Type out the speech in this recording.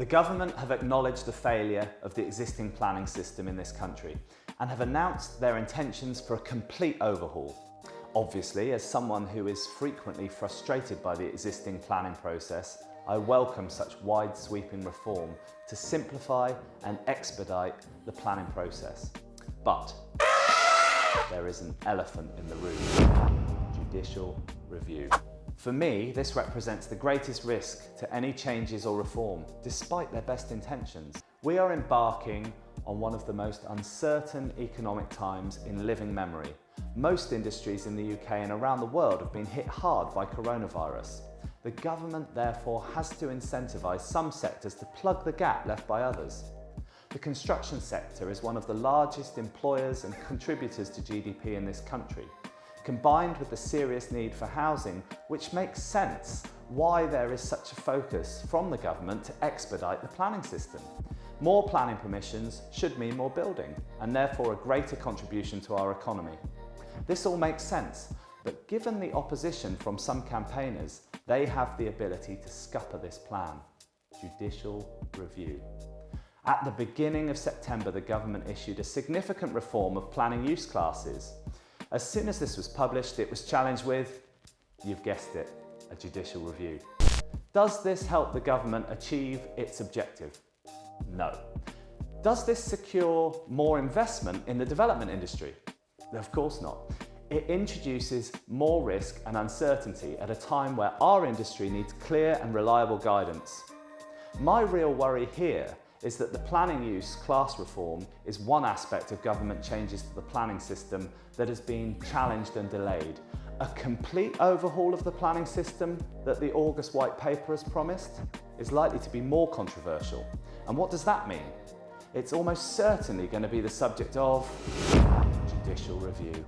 The government have acknowledged the failure of the existing planning system in this country and have announced their intentions for a complete overhaul. Obviously, as someone who is frequently frustrated by the existing planning process, I welcome such wide-sweeping reform to simplify and expedite the planning process. But there is an elephant in the room: judicial review. For me, this represents the greatest risk to any changes or reform, despite their best intentions. We are embarking on one of the most uncertain economic times in living memory. Most industries in the UK and around the world have been hit hard by coronavirus. The government therefore has to incentivise some sectors to plug the gap left by others. The construction sector is one of the largest employers and contributors to GDP in this country, combined with the serious need for housing, which makes sense why there is such a focus from the government to expedite the planning system. More planning permissions should mean more building, and therefore a greater contribution to our economy. This all makes sense, but given the opposition from some campaigners, they have the ability to scupper this plan. Judicial review. At the beginning of September, the government issued a significant reform of planning use classes. As soon as this was published, it was challenged with, you've guessed it, a judicial review. Does this help the government achieve its objective? No. Does this secure more investment in the development industry? Of course not. It introduces more risk and uncertainty at a time where our industry needs clear and reliable guidance. My real worry here is that the planning use class reform is one aspect of government changes to the planning system that has been challenged and delayed. A complete overhaul of the planning system that the August White Paper has promised is likely to be more controversial. And what does that mean? It's almost certainly going to be the subject of judicial review.